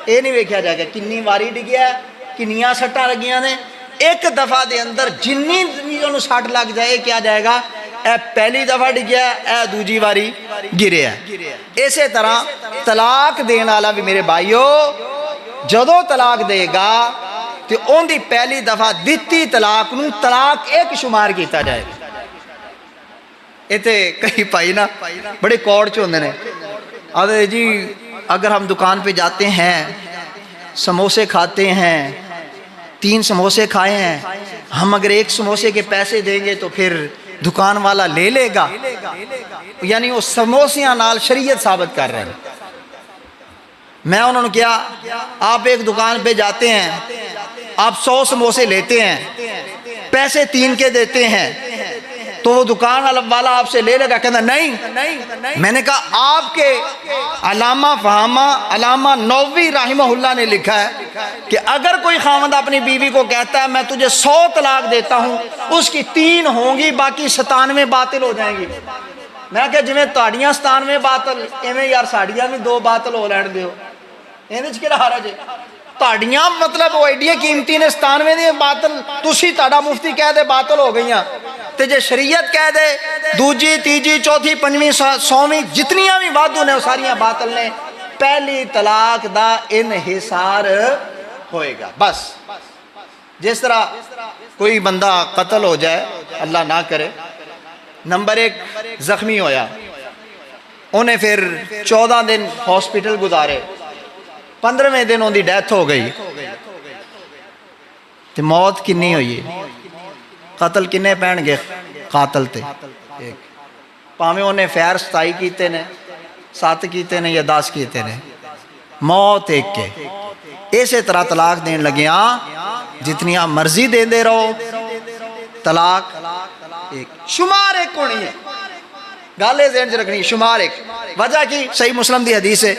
اے نہیں ویکھیا جائے گا کنی واری ڈگیا ہے, کنیاں سٹاں لگیاں نے. ایک دفعہ دے اندر جنی انہوں سٹ لگ جائے کیا جائے گا اے پہلی دفعہ ڈگیا ہے, اے دوجی واری گریا اسی طرح طلاق دین والا بھی میرے بھائیو جدوں طلاق دے گا تو ان دی پہلی دفعہ دتی طلاق نو طلاق ایک شمار کیتا جائے گا ایتے کئی پائی نا بڑے کوڑ چوندے نے آدھے جی اگر ہم دکان پہ جاتے ہیں سموسے کھاتے ہیں 3 سموسے کھائے ہیں ہم اگر 1 سموسے کے پیسے دیں گے تو پھر دکان والا لے لے گا یعنی وہ سموسیاں نال شریعت ثابت کر رہے ہیں میں انہوں نے کیا آپ ایک دکان پہ جاتے ہیں آپ 100 سموسے لیتے ہیں پیسے 3 کے دیتے ہیں تو وہ دکان والا آپ سے لے لے گا کہنا نہیں میں نے کہا آپ کے علامہ فہامہ علامہ نووی رحمہ اللہ نے لکھا ہے کہ اگر کوئی خاوند اپنی بیوی کو کہتا ہے میں تجھے 100 طلاق دیتا ہوں اس کی 3 ہوں گی باقی 97 باطل ہو جائیں گی میں کہا جویں تہاڈیاں 97 باطل ایویں یار ساڈیاں بھی 2 باطل ہو لین دیو اینے چ کیڑا حرج ہے تہاڈیاں مطلب وہ ایڈیاں قیمتی نے 97 دی باطل تسی تہاڈا مفتی کہہ دے باطل ہو گئیاں تے جے شریعت کہہ دے دوجی تیجی چوتھی پنجویں 100ویں جتنیاں بھی وعدو نے وہ ساریاں باطل نے پہلی طلاق دا انحصار ہوئے گا بس جس طرح کوئی بندہ قتل ہو جائے اللہ نہ کرے نمبر 1 زخمی ہویا انہیں پھر 14 دن ہاسپٹل گزارے 15ویں دن ان دی ڈیتھ ہو گئی تے موت کنی ہوئی قتل کنے پہن گے قاتل تے ایک پاویں انہیں فیر 27 کیتے نے 7 کیتے نے یا 10 کیتے نے موت ایک کے اسی طرح طلاق دین لگیاں جتنیاں مرضی دین دے رہو طلاق ایک شمار ایک ہونی ہے گالے ذہن سے رکھنی شمار ایک وجہ کی صحیح مسلم دی حدیث ہے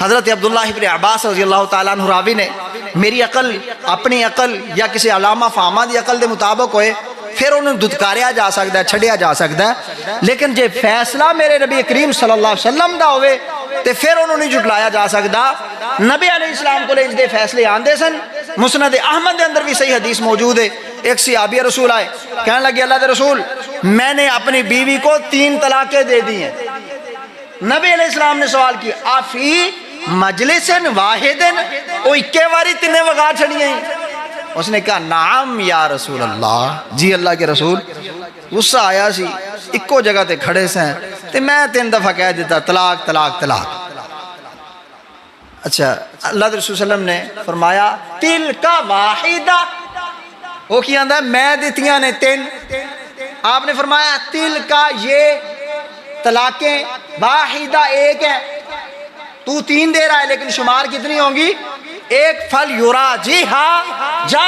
حضرت عبداللہ ابن عباس رضی اللہ تعالیٰ عنہ راوی نے میری عقل اپنی عقل یا کسی علامہ فہامہ دی عقل دے مطابق ہوئے پھر انہیں دھتکاریا جا سکتا ہے چھڑیا جا سکتا ہے لیکن جے فیصلہ میرے نبی کریم صلی اللہ علیہ وسلم دا ہوئے تے پھر انہوں نے جھٹلایا جا سکتا نبی علیہ السلام کو لے دے فیصلے آندے سن مسند احمد دے اندر بھی صحیح حدیث موجود ہے ایک صحابی رسول آئے کہنے لگے اللہ دے رسول میں نے اپنی بیوی کو 3 طلاقیں دے دی ہیں نبی علیہ السلام نے سوال کی آفی مجلس واحد وہ 21 واری 3 وگا چھڑی ہیں اس نے کہا نعم یا رسول اللہ جی اللہ کے رسول غصہ آیا سی اکو جگہ تے کھڑے سے تے میں 3 دفعہ کہہ دیتا طلاق طلاق طلاق اچھا اللہ کے رسول صلی اللہ علیہ وسلم نے فرمایا تلک واحدہ وہ کیا اندہ میں دیتیاں نے 3 آپ نے فرمایا تلک یہ طلاقیں واحدہ ایک ہے تو 3 دے رہا ہے لیکن شمار کتنی ہوں گی ایک فل یورا جی ہاں جا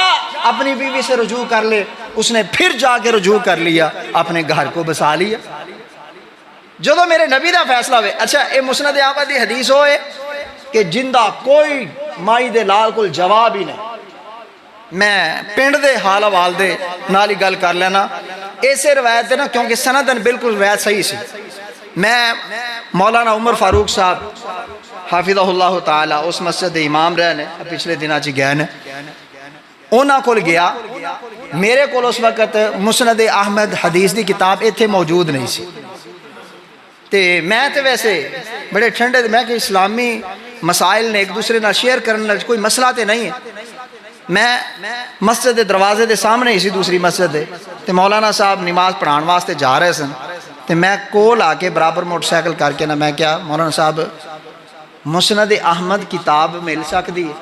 اپنی بیوی سے رجوع کر لے اس نے پھر جا کے رجوع کر لیا اپنے گھر کو بسا لیا جدو میرے نبی دا فیصلہ ہوئے اچھا اے مسند احمد دی حدیث ہوئے کہ جندہ کوئی مائی دے لال کل جواب ہی نہیں میں پنڈ دے حال حوال دے نالی گل کر لینا ایسے روایت دے نا کیونکہ سندن بالکل روایت صحیح سی میں مولانا عمر فاروق صاحب حافظہ اللہ تعالی اس مسجد امام رہنے پچھلے دنوں چ گئے نے انہاں کول گیا میرے کول اس وقت مسند احمد حدیث دی کتاب ایتھے موجود نہیں سی تے میں تے ویسے بڑے ٹھنڈے میں کہ اسلامی مسائل نے ایک دوسرے نہ شیئر کرنے کوئی مسئلہ تے نہیں ہے میں مسجد دے دروازے دے سامنے ہی سی دوسری مسجد دے تے مولانا صاحب نماز پڑھان واسطے جا رہے سن تے میں کول آ کے برابر موٹر سائیکل کر کے نا میں کیا مولانا صاحب مسند احمد کتاب مل سکتی ہے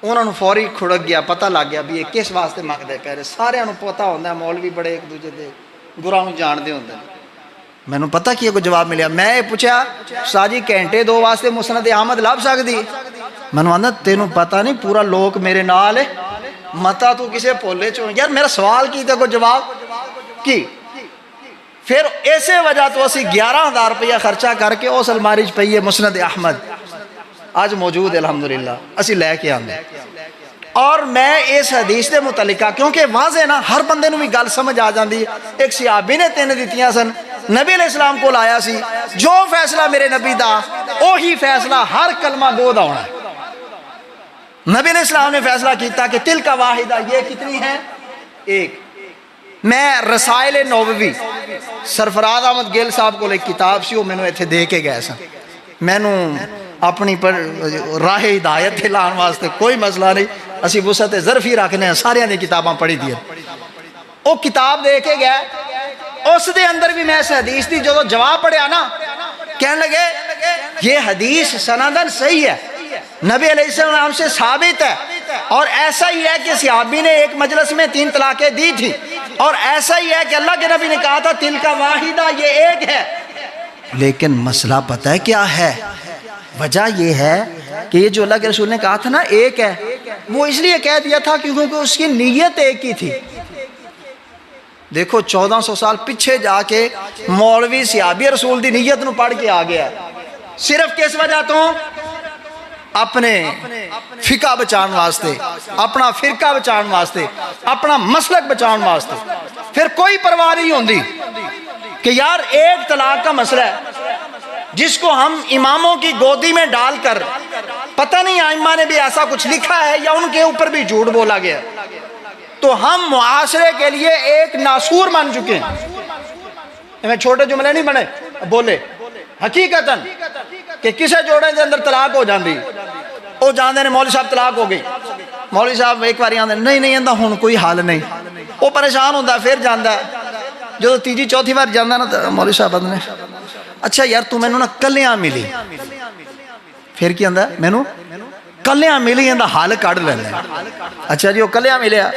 انہوں نے فوری کھڑک گیا پتہ لگ گیا بھی یہ کس واسطے مانگدے پہ رہے سارے انہوں پتہ ہوندہ ہے مولوی بڑے ایک دوجہ دے گراہوں جان دے ہوندے میں نے پتہ کیا کوئی جواب ملیا میں پوچھا ساجی گھنٹے 2 واسطے مسند احمد لب سکتی میں نے کہا تینوں پتہ نہیں پورا لوگ میرے نال ہے متا تو کسے پولے چوں یار میرا سوال کی تے کوئی جواب کی پھر ایسے وجہ تو اسی 11,000 روپیہ خرچہ کر کے اس الماری چ پئی ہے مسند احمد آج موجود ہے الحمدللہ اسی لے کے آندے اور میں اس حدیث دے متعلقہ کیونکہ واضح نا ہر بندے نو بھی گل سمجھ آ جاندی ایک صحابی نے 3 دتیاں سن نبی علیہ السلام کو لایا سی جو فیصلہ میرے نبی دا وہی فیصلہ ہر کلمہ گو دا ہونا نبی علیہ السلام نے فیصلہ کیتا کہ تل کا واحدہ یہ کتنی ہے ایک میں رسائل نووی ਸਰਫਰਾਜ਼ ਅਹਿਮਦ ਗਿੱਲ ਸਾਹਿਬ ਕੋਲ ਇੱਕ ਕਿਤਾਬ ਸੀ, ਉਹ ਮੈਨੂੰ ਇੱਥੇ ਦੇ ਕੇ ਗਏ ਸਨ। ਮੈਨੂੰ ਆਪਣੀ ਰਾਹ ਹਿਦਾਇਤ ਤੇ ਲਾਉਣ ਵਾਸਤੇ ਕੋਈ ਮਸਲਾ ਨਹੀਂ, ਅਸੀਂ ਵਸਤ ਜ਼ਰਫ ਹੀ ਰੱਖਦੇ ਹਾਂ, ਸਾਰਿਆਂ ਦੀਆਂ ਕਿਤਾਬਾਂ ਪੜ੍ਹੀ ਦੀਆਂ। ਉਹ ਕਿਤਾਬ ਦੇ ਕੇ ਗਏ, اس دے اندر بھی میں اس حدیث دی جو جواب پڑھیا نا، کہنے لگے یہ حدیث سندن صحیح ہے، نبی علیہ السلام سے ثابت ہے، اور ایسا ہی ہے کہ صحابی نے ایک مجلس میں 3 طلاقیں دی تھی، اور ایسا ہی ہے کہ اللہ کے نبی نے کہا تھا تلک واحدہ، یہ ایک ہے۔ لیکن مسئلہ پتہ ہے کیا ہے؟ وجہ یہ ہے کہ یہ جو اللہ کے رسول نے کہا تھا نا ایک ہے، وہ اس لیے کہہ دیا تھا کیونکہ اس کی نیت ایک ہی تھی۔ دیکھو 1400 سال پیچھے جا کے مولوی صحابی رسول دی نیت نو پڑھ کے آ گیا ہے، صرف کس وجہ تو اپنے فقہ بچان واسطے، اپنا فرقہ بچان واسطے، اپنا مسلک بچان واسطے۔ پھر کوئی پرواہ نہیں ہوندی کہ یار ایک طلاق کا مسئلہ ہے جس کو ہم اماموں کی گودی میں ڈال کر، پتہ نہیں ائمہ نے بھی ایسا کچھ لکھا ہے یا ان کے اوپر بھی جھوٹ بولا گیا، تو ہم معاشرے کے لیے ایک ناسور بن چکے ہیں۔ میں چھوٹے جملے نہیں بنے بولے، حقیقتاً کہ کسے جوڑے دے اندر طلاق ہو جاندی، او جاندے نے مولوی صاحب طلاق ہو گئی، مولوی صاحب ایک بار آندے نہیں اندہ ہون کوئی حال نہیں، وہ پریشان ہوتا پھر جاندہ ہے، جو تیجی چوتھی بار جاندہ نا مولوی صاحب نے اچھا یار تو میں نو نا کلیاں ملی، پھر کی آندہ میں نو کلیاں ملی اندہ حال کڑ لینے، اچھا جی وہ کلیاں ملیا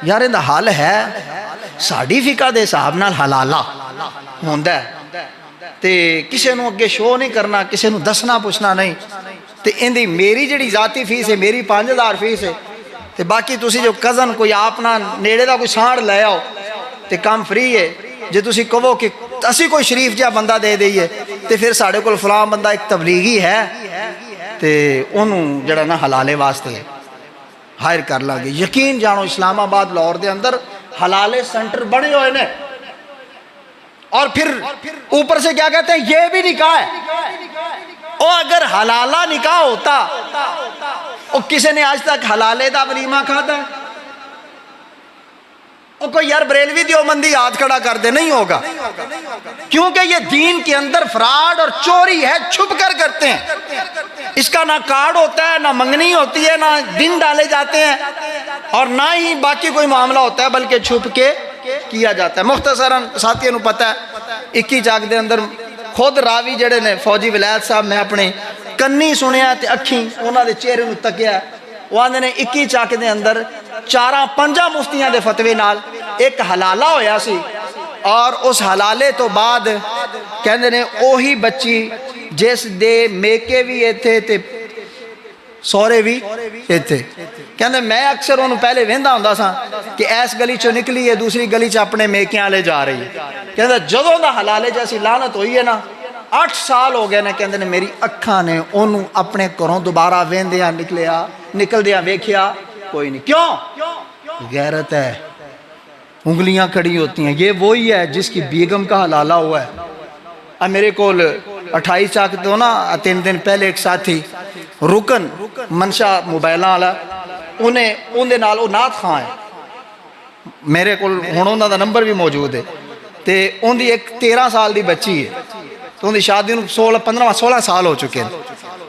یار اندہ حال ہے ساڑی فقہ دے صاحب نال حلالہ ہوندہ ہے، تے کسے نو اگے شو نہیں کرنا، کسے نو دسنا پوچھنا نہیں، تے اندھی میری جڑی ذاتی فیس ہے، میری 5000 فیس ہے، تے باقی تُسی جو کزن کوئی آپنا نیڑے دا کوئی ساڑھ لے آؤ تے کام فری ہے، جے تُسی کہو کہ اسی کوئی شریف جا بندہ دے دئیے تے پھر ساڑھے کول فلاں بندہ ایک تبلیغی ہے تے انہوں جڑا نا حلالے واسطے ہائر کر لگے۔ یقین جانو اسلام آباد لاہور دے اندر حلالے سنٹر بڑے ہوئے نے، اور پھر اوپر سے کیا کہتے ہیں یہ بھی نکاح ہے، اور اگر حلالہ نکاح ہوتا اور کسی نے آج تک حلالے دا ولیمہ کھاتا ہے، اور کوئی یار بریلوی دیوبندی ہاتھ کھڑا کر دے، نہیں ہوگا، کیونکہ یہ دین کے اندر فراڈ اور چوری ہے، چھپ کر کرتے ہیں، اس کا نہ کارڈ ہوتا ہے، نہ منگنی ہوتی ہے، نہ دن ڈالے جاتے ہیں، اور نہ ہی باقی کوئی معاملہ ہوتا ہے، بلکہ چھپ کے کیا جاتا ہے۔ مختصراً ساتھیوں نو پتہ ہے 21 چاک دے اندر خود راوی جڑے نے فوجی ولایت صاحب میں اپنے کنی سنیا تے اکھیں انہاں دے چہرے نو تکیا، وہ آندے نے 21 چاک دے اندر 4-5 مفتیاں دے فتوے نال ایک حلالہ ہویا سی، اور اس حلالے تو بعد کہندے نے اوہی بچی جس دے میکے بھی ایتھے تے سورے بھی ایتھے، کہندے میں اکثر انہوں پہلے ویندہ ہوندہ سا کہ ایس گلی چو نکلی ہے دوسری گلی چو اپنے میکیاں لے جا رہی ہے، کہندے جدوں دا حلالے جیسی لعنت ہوئی ہے نا 8 سال ہو گئے نے، کہندے نے میری اکھاں نے انہوں اپنے گھروں دوبارہ ویندیاں نکلدیاں ویکھیا کوئی نہیں۔ کیوں؟ غیرت ہے، انگلیاں کھڑی ہوتی ہیں، یہ وہی ہے جس کی بیگم کا حلالہ ہوا ہے۔ اب میرے کول 28 چاک تو نا 3 دن پہلے ایک ساتھی رکن منشا موبائلہ والا انہیں نال او نات خان ہے، میرے کول ہونوں دا نمبر بھی موجود ہے، تے ان دی ایک 13 سال دی بچی ہے، تو ان دی شادی 16 سال ہو چکے ہیں۔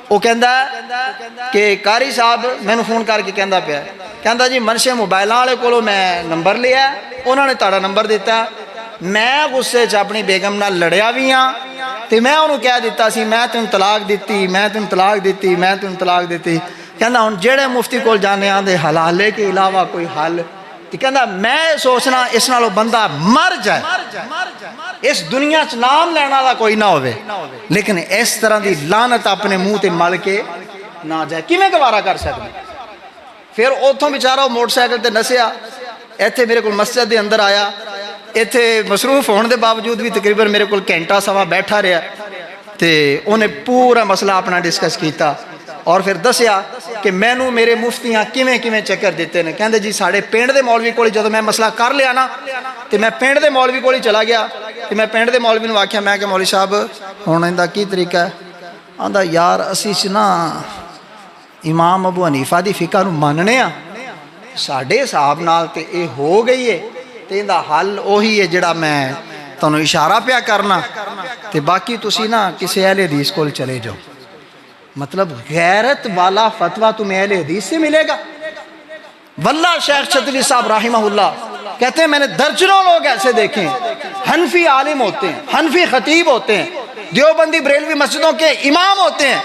وہ کہندا ہے کہ قاری صاحب میں نے فون کر کے کہندا پیا، کہندا جی منشے موبائلہ والے کولوں میں نمبر لیا، انہوں نے تاڑا نمبر دیتا، میں غصے چ اپنی بیگم نال لڑیا بھی ہاں، تے میں انہوں کہہ دیتا سی میں تم طلاق دیتی، میں تم طلاق دیتی، میں تم طلاق دیتی، کہندا ہن جڑے مفتی کول جانے آندے حلالے کے علاوہ کوئی حل، تے کہندا میں سوچنا اس نالوں بندہ مر جائے، اس دنیا چ نام لینا دا کوئی نہ ہوئے، لیکن اس طرح دی لعنت اپنے منہ تے مل کے نہ جائے، کیویں گوارا کر سکتے؟ پھر اوتھوں بیچارہ موٹر سائیکل تے نسیا، ایتھے میرے کول مسجد دے اندر آیا، ایتھے مصروف ہونے دے باوجود بھی تقریباً میرے کول گھنٹہ سوا بیٹھا رہا، تے انہیں پورا مسئلہ اپنا ڈسکس کیتا، اور پھر دسیا کہ میں نو میرے مفتیاں کیویں چکر دیتے ہیں، کہندے جی ساڑھے پینڈ دے مولوی کولی جدو میں مسئلہ کر لیا نا، تے میں پینڈ دے مولوی کولی چلا گیا، تے میں پینڈ دے مولوی نو آکھیا میں کہ مولوی صاحب ہونے دا کی طریقہ ہے؟ آندہ یار اسی نا امام ابو حنیفہ دی فقہ نو ماننے ہاں، ساڑھے صاحب نال تے اے ہو گئی ہے، تے اندہ حل اوہی ہے جڑا میں تانوں اشارہ پیا کرنا تے باقی تسی نا کسی اہل حدیث کول چلے جاؤ. مطلب غیرت والا فتویٰ تمہیں اہل حدیث سے ملے گا. واللہ شیخ چتلی صاحب رحمہ اللہ کہتے ہیں میں نے درجنوں لوگ ایسے دیکھے ہیں حنفی عالم ہوتے ہیں, حنفی خطیب ہوتے ہیں, دیوبندی بریلوی مسجدوں کے امام ہوتے ہیں,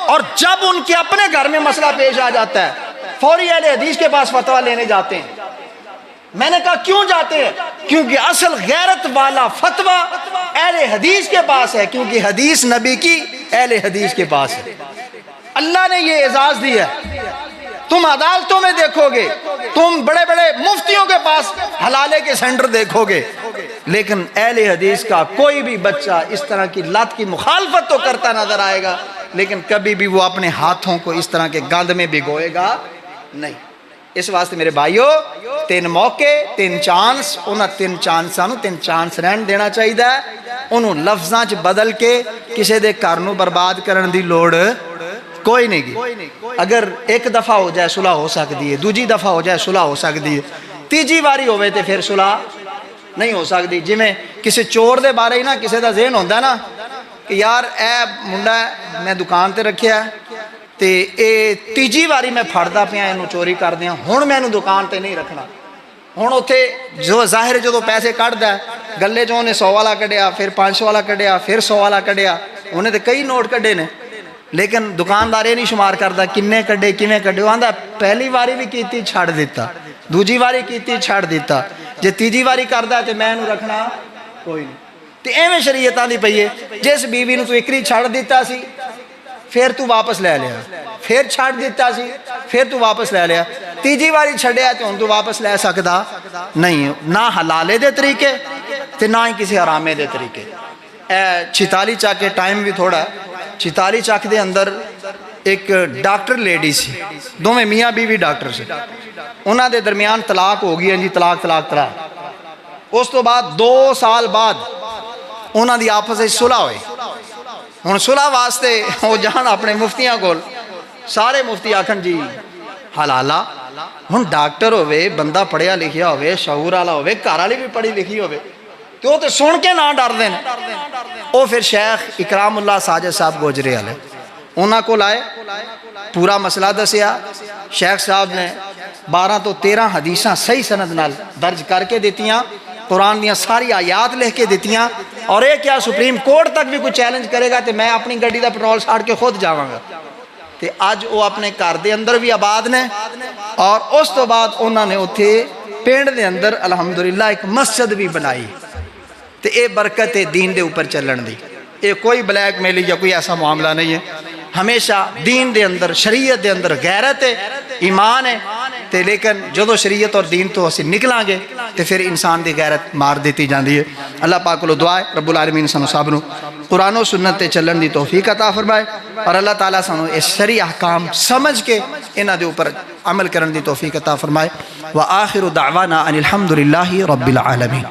اور جب ان کے اپنے گھر میں مسئلہ پیش آ جاتا ہے فوری اہل حدیث کے پاس فتویٰ لینے جاتے ہیں. میں نے کہا کیوں جاتے ہیں؟ کیونکہ اصل غیرت والا فتویٰ اہل حدیث کے پاس ہے, کیونکہ حدیث نبی کی اہل حدیث کے پاس ہے. اللہ نے یہ اعزاز دیا ہے. تم عدالتوں میں دیکھو گے, تم بڑے بڑے مفتیوں کے پاس حلالے کے سینٹر دیکھو گے, لیکن اہل حدیث کا کوئی بھی بچہ اس طرح کی لت کی مخالفت تو کرتا نظر آئے گا, لیکن کبھی بھی وہ اپنے ہاتھوں کو اس طرح کے گند میں بھگوئے گا نہیں. اس واسطے میرے بھائیو 3 موقع 3 چانس, انہاں 3 چانساں نوں 3 چانس رہن دینا چاہیے. انہوں لفظاں چ بدل کے کسی دے گھر نوں برباد کرن دی لوڑ کوئی نہیں گی. اگر ایک دفعہ ہو جائے صلح ہو سکتی ہے, دوجی دفعہ ہو جائے صلح ہو سکتی ہے, تیجی باری ہوئے تے پھر صلح نہیں ہو سکتی. جی میں کسی چور دے بارے ہی نا کسی دا ذہن ہوندہ نا کہ یار اے منڈا ہے میں دکان تے رکھیا ہے تے اے تیجی باری میں پھڑدا پیا انہوں چوری کر دیا, ہن میں انہوں دکان تے نہیں رکھنا. ہن اوتھے جو ظاہر جو پیسے کٹ دا ہے گلے جو انہیں 100 والا کڈیا, پھر 500 والا کڈیا, پھر 100 والا کڈیا, انہیں تے کئی نوٹ کڈے نے, لیکن دکاندار یہ نہیں شمار کرتا کنے کڈے کیویں کڈے. وہ آندا پہلی واری بھی کیتی چھڑ دیتا, دوجی واری کیتی چھڑ دیتا, جے تیجی واری کردا تے میں انہوں رکھنا کوئی نہیں. تے ایویں شریعتاں دی پئی ہے, جس بیوی نوں تو ایکری چھڑ دیتا سی پھر تو واپس لے لیا, پھر چھڑ دیتا سی پھر تو واپس لے لیا, تیجی واری چھڑیا تے ہن تو واپس لے سکدا نہیں, نہ حلالے دے طریقے تے نہ ہی کسی حرامے دے طریقے. 46 چاک کے ٹائم بھی تھوڑا ہے. 46 چاک دے اندر ایک ڈاکٹر لیڈی سی, دونوں میاں بیوی ڈاکٹر سے, انہاں دے درمیان طلاق ہو گئی جی, طلاق. اس تو بعد 2 سال بعد انہاں دی آپس وچ صلح ہوئی. ہن صلح واسطے وہ جان اپنے مفتیاں کول, سارے مفتی آکھن جی حلالہ. ہن ڈاکٹر ہوئے, بندہ پڑھیا لکھیا ہوئے, شعور والا ہوئے, گھر والی بھی پڑھی لکھی ہوئے, تو وہ تو سن کے نہ ڈر دیں. وہ پھر شیخ اکرام اللہ ساجد صاحب گوجرے والے انہاں کو لائے, پورا مسئلہ دسیا. شیخ صاحب نے 12 تو 13 حدیثاں صحیح سند نال درج کر کے دیتیاں, قرآن دیاں ساری آیات لکھ کے دیتیاں, اور ایک کیا سپریم کورٹ تک بھی کوئی چیلنج کرے گا تو میں اپنی گاڑی دا پٹرول ساڑ کے خود جاواں گا. تے اج وہ اپنے گھر دے اندر بھی آباد نے, اور اس تو بعد انہوں نے اتھے پنڈ دے اندر الحمدللہ ایک مسجد بھی بنائی. تے اے برکت ہے دین دے اوپر چلن دی. اے کوئی بلیک میلی یا کوئی ایسا معاملہ نہیں ہے, ہمیشہ دین دے اندر شریعت دے اندر غیرت ہے, ایمان ہے. تے لیکن جدو شریعت اور دین تو اسی نکلیں گے تے پھر انسان دی غیرت مار دیتی جاندی ہے. اللہ پاک کو دعا ہے رب العالمین سانو سب نو قرآن و سنت تے چلن دی توفیق عطا فرمائے, اور اللہ تعالیٰ سانو اس شرعی احکام سمجھ کے انہاں دے اوپر عمل کرن دی توفیق عطا فرمائے. وآخر دعوانا ان الحمدللہ رب العالمین.